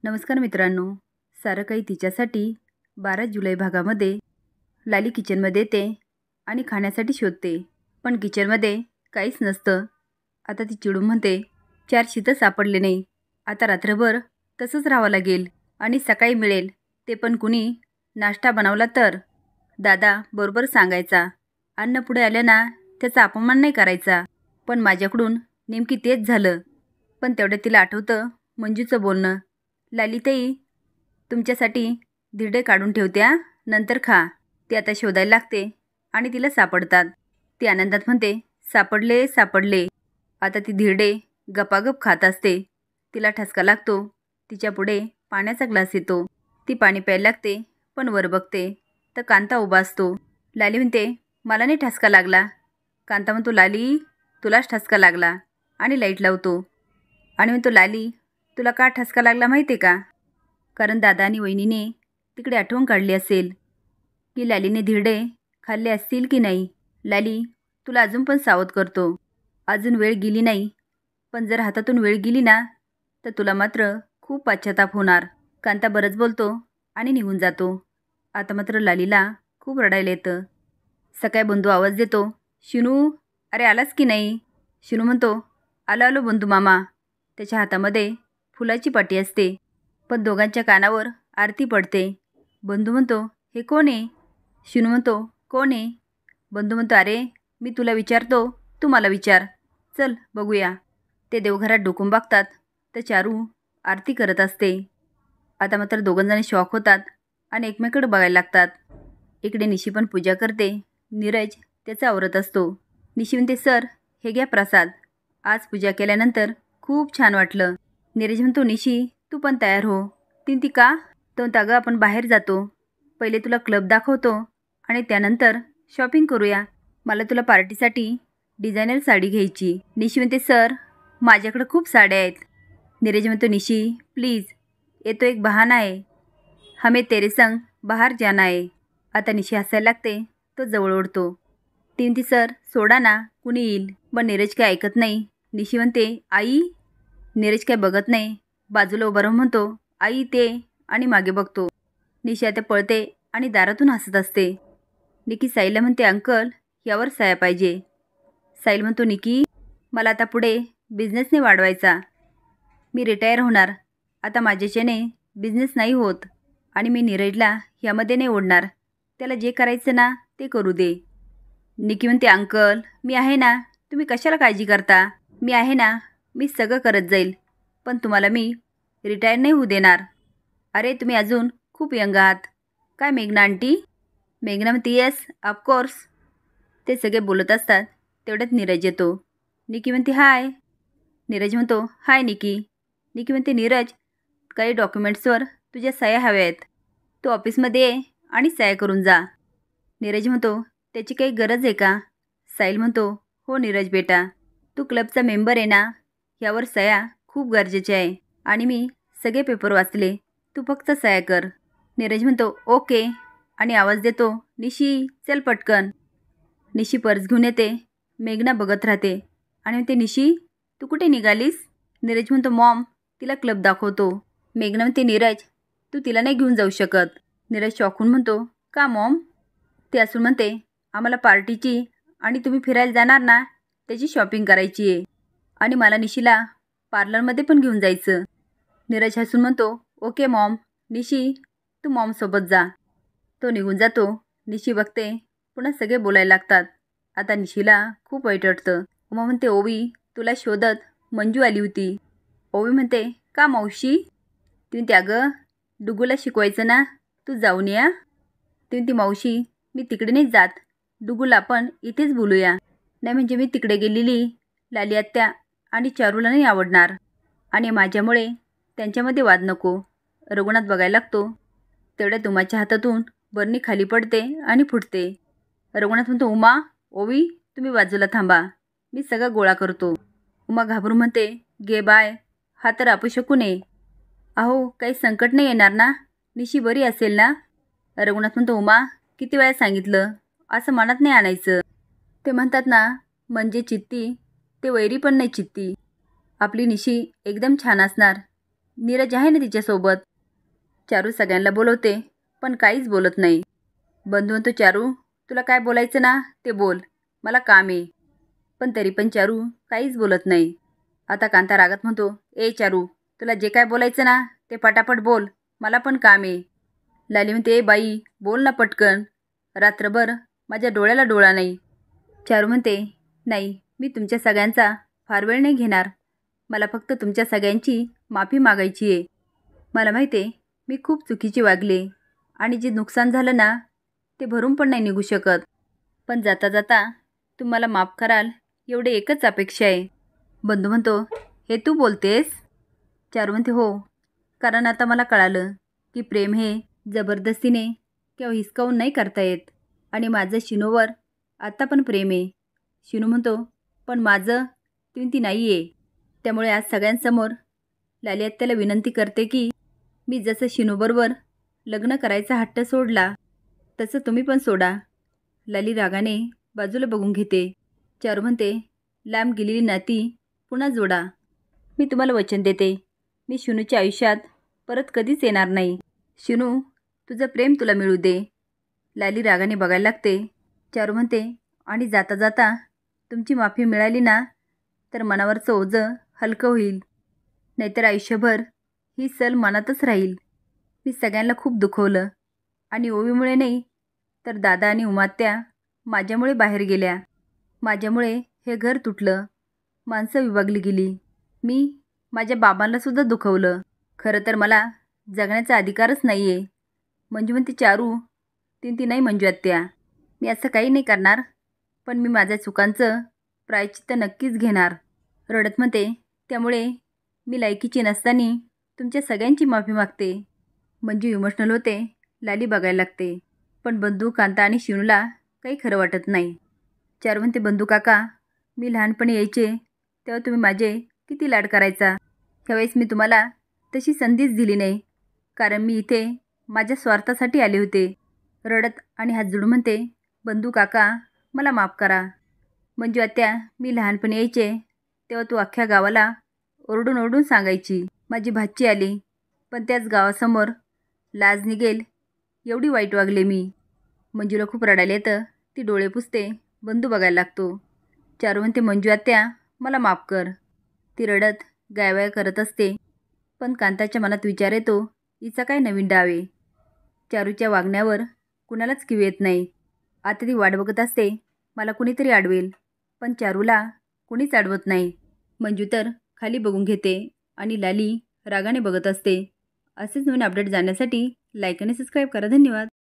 नमस्कार मित्रांनो, सारं काही तिच्यासाठी 12 जुलै भागामध्ये लाली किचनमध्ये येते आणि खाण्यासाठी शोधते, पण किचनमध्ये काहीच नसतं. आता ती चिडून म्हणते, 4 शीतं सापडले नाही. आता रात्रभर तसंच राहावं लागेल आणि सकाळी मिळेल ते पण कुणी नाश्ता बनवला तर. दादा बरोबर सांगायचा, अन्न पुढे आलं ना त्याचा अपमान नाही करायचा. पण माझ्याकडून नेमकी तेच झालं. पण तेवढं तिला आठवतं मंजूचं बोलणं, लालीताई तुमच्यासाठी धिरडे काढून ठेवत्या, नंतर खा. ती आता शोधायला लागते आणि तिला सापडतात. ती आनंदात म्हणते, सापडले सापडले. आता ती धिरडे गपागप खात असते. तिला ठसका लागतो. तिच्या पुढे पाण्याचा ग्लास येतो. ती पाणी प्यायला लागते, पण वर बघते तर कांता उभा असतो. लाली म्हणते, मला नाही ठसका लागला. कांता म्हणतो, लाली तुलाच ठसका लागला, आणि लाईट लावतो आणि म्हणतो, लाली तुला का ठसका लागला माहिती आहे का? कारण दादा आणि वहिनीने तिकडे आठवण काढली असेल की लालीने धिरडे खाल्ले असतील की नाही. लाली तुला अजून पण सावध करतो. अजून वेळ गेली नाही, पण जर हातातून वेळ गेली ना तर तुला मात्र खूप पश्चाताप होणार. कांता बरंच बोलतो आणि निघून जातो. आता मात्र लालीला खूप रडायला येतं. सकाळी बंधू आवाज देतो, शिनू अरे आलास की नाही? शिनू म्हणतो, आलो आलो बंधू मामा. त्याच्या हातामध्ये फुलाची पाटी असते, पण दोघांच्या कानावर आरती पडते. बंधू म्हणतो, हे कोण आहे? शिनू म्हणतो, कोण आहे? बंधू म्हणतो, अरे मी तुला विचारतो, तू मला विचार. चल बघूया. ते देवघरात डोकून बघतात तर चारू आरती करत असते. आता मात्र दोघंजण शॉक होतात आणि एकमेकडे बघायला लागतात. इकडे निशी पण पूजा करते. नीरज त्याचा आवरत असतो. निशी म्हणते, सर हे घ्या प्रसाद. आज पूजा केल्यानंतर खूप छान वाटलं. नीरज म्हणतो, निशी तू पण तयार हो. ती का? तो अगं आपण बाहेर जातो. पहिले तुला क्लब दाखवतो आणि त्यानंतर शॉपिंग करूया. मला तुला पार्टीसाठी डिझायनर साडी घ्यायची. निशी म्हणते, सर माझ्याकडे खूप साड्या आहेत. नीरज म्हणतो, निशी प्लीज, ये तो एक बहाना आहे. हमें तेरे संग बाहेर जाना आहे. आता निशी हसायला लागते. तो जवळ ओढतो. ती म्हणते, सर सोडा ना, कुणी येईल. पण नीरज काय ऐकत नाही. निशी म्हणते, आई. नीरज काय बघत नाही. बाजूला उभा राहून म्हणतो, आई ते, आणि मागे बघतो. निशी आता पळते आणि दारातून हसत असते. निकी साईला म्हणते, अंकल यावर सह्या पाहिजे. साईल म्हणतो, निकी मला आता पुढे बिझनेसने वाढवायचा. मी रिटायर होणार. आता माझ्याच्याने बिझनेस नाही होत आणि मी नीरजला यामध्ये नाही ओढणार. त्याला जे करायचं ना ते करू दे. निकी म्हणते, अंकल मी आहे ना, तुम्ही कशाला काळजी करता? मी आहे ना, मी सगळं करत जाईल. पण तुम्हाला मी रिटायर नाही होऊ देणार. अरे तुम्ही अजून खूप यंग आहात. काय मेघना आंटी? मेघना म्हणते, येस ऑफकोर्स. ते सगळे बोलत असतात. तेवढ्यात नीरज येतो. निकी म्हणते, हाय. नीरज म्हणतो, हाय निकी. निकी म्हणते, नीरज काही डॉक्युमेंट्सवर तुझ्या सह्या हव्या आहेत. तू ऑफिसमध्ये ये आणि सह्या करून जा. नीरज म्हणतो, त्याची काही गरज आहे का? साईल म्हणतो, हो नीरज बेटा, तू क्लबचा मेंबर आहे ना, यावर सह्या खूप गरजेचे आहे आणि मी सगळे पेपर वाचले. तू फक्त सह्या कर. नीरज म्हणतो, ओके, आणि आवाज देतो, निशी चल पटकन. निशी पर्स घेऊन येते. मेघना बघत राहते आणि म्हणते, निशी तू कुठे निघालीस? नीरज म्हणतो, मॉम तिला क्लब दाखवतो. मेघना म्हणते, नीरज तू तिला नाही घेऊन जाऊ शकत. नीरज शॉकून म्हणतो, का मॉम? ती असून म्हणते, आम्हाला पार्टीची आणि तुम्ही फिरायला जाणार ना त्याची शॉपिंग करायची आहे आणि मला निशीला पार्लरमध्ये पण घेऊन जायचं. नीरज हसून म्हणतो, ओके मॉम. निशी तू मॉमसोबत जा. तो निघून जातो. निशी बघते, पुन्हा सगळे बोलायला लागतात. आता निशीला खूप वाईट वाटतं. उमा म्हणते, ओवी तुला शोधत मंजू आली होती. ओवी म्हणते, का मावशी? ती म्हणते, अगं डुगूला शिकवायचं ना, तू जाऊन या. ती म्हणते, मावशी मी तिकडे नाही जात. डुगूला आपण इथेच बोलूया. नाही म्हणजे मी तिकडे गेलेली लाली आत्या आणि चारूला नाही आवडणार आणि माझ्यामुळे त्यांच्यामध्ये वाद नको. रघुनाथ बघायला लागतो. तेवढ्यात उमाच्या हातातून बरणी खाली पडते आणि फुटते. रघुनाथ म्हणतो, उमा ओवी तुम्ही बाजूला थांबा, मी सगळा गोळा करतो. उमा घाबरून म्हणते, गे बाय, हा तर अपशकू नये. अहो काही संकट नाही येणार ना? निशी बरी असेल ना? रघुनाथ म्हणतो, उमा किती वेळा सांगितलं असं मनात नाही आणायचं. ते म्हणतात ना, म्हणजे चित्ती ते वैरी पण नाही चित्ती. आपली निशी एकदम छान असणार. नीरज आहे ना तिच्यासोबत. चारू सगळ्यांना बोलवते पण काहीच बोलत नाही. बंधू म्हणतो, चारू तुला काय बोलायचं ना ते बोल, मला काम आहे. पण तरी पण चारू काहीच बोलत नाही. आता कांता रागात म्हणतो, ए चारू तुला जे काय बोलायचं ना ते पटापट बोल, मला पण काम आहे. लाली म्हणते, ए बाई बोल ना पटकन, रात्रभर माझ्या डोळ्याला डोळा नाही. चारू म्हणते, नाही मी तुमच्या सगळ्यांचा फार वेळ नाही घेणार, मला फक्त तुमच्या सगळ्यांची माफी मागायची आहे. मला माहिती आहे मी खूप चुकीची वागले आणि जे नुकसान झालं ना ते भरून पण नाही निघू शकत, पण जाता जाता तुम्हाला माफ कराल एवढे एकच अपेक्षा आहे. बंधू म्हणतो, हे तू बोलतेस? चारू म्हणते, हो, कारण आता मला कळालं की प्रेम हे जबरदस्तीने किंवा हिसकावून नाही करता येत आणि माझं शिनूवर आता पण प्रेम आहे. शिनू म्हणतो, पण माझं ती नाही आहे. त्यामुळे आज सगळ्यांसमोर लाली आत्याला विनंती करते की मी जसं शिनूबरोबर लग्न करायचा हट्ट सोडला तसं तुम्ही पण सोडा. लाली रागाने बाजूला बघून घेते. चारू म्हणते, लांब गेलेली नाती पुन्हा जोडा. मी तुम्हाला वचन देते, मी शिनूच्या आयुष्यात परत कधीच येणार नाही. शिनू तुझं प्रेम तुला मिळू दे. लाली रागाने बघायला लागते. चारू म्हणते, आणि जाता जाता तुमची माफी मिळाली ना तर मनावरचं ओझं हलकं होईल, नाहीतर आयुष्यभर ही सल मनातच राहील. मी सगळ्यांना खूप दुखवलं आणि ओवीमुळे नाही तर दादा आणि उमात्या माझ्यामुळे बाहेर गेल्या. माझ्यामुळे हे घर तुटलं, माणसं विभागली गेली. मी माझ्या बाबांनासुद्धा दुखवलं. खरं तर मला जगण्याचा अधिकारच नाही आहे. मंजू म्हणते, चारू ती नाही मंजू आत्या, मी असं काही नाही करणार, पण मी माझ्या चुकांचं प्रायश्चित्त नक्कीच घेणार. रडत म्हणते, त्यामुळे मी लायकीची नसताना तुमच्या सगळ्यांची माफी मागते. मंजू इमोशनल होते. लाली बघायला लागते. पण बंधू, कांता आणि शिनूला काही खरं वाटत नाही. चारू म्हणते, बंधू काका, मी लहानपणी यायचे तेव्हा तुम्ही माझे किती लाड करायचा. ह्यावेळेस मी तुम्हाला तशी संधीच दिली नाही, कारण मी इथे माझ्या स्वार्थासाठी आले होते. रडत आणि हात जोडून म्हणते, बंधू काका मला माफ करा. मंजू आत्या, मी लहानपणी यायचे तेव्हा तू अख्ख्या गावाला ओरडून ओरडून सांगायची माझी भाची आली, पण त्याच गावासमोर लाज निघेल एवढी वाईट वागले मी. मंजूला खूप रडायला येतं. ती डोळे पुसते. बंधू बघायला लागतो. चारू म्हणते, मंजू आत्या मला माफ कर. ती रडत गायवाय करत असते. पण कांताच्या मनात विचार येतो, हिचा काय नवीन डाव आहे. चारूच्या वागण्यावर कुणालाच किव येत नाही. आता ती वाट बघत असते, मला कुणीतरी अडवेल, पण चारूला कुणीच अडवत नाही. मंजू तर खाली बघून घेते आणि लाली रागाने बघत असते. असेच नवीन अपडेट जाण्यासाठी लाईक आणि सबस्क्राईब करा. धन्यवाद.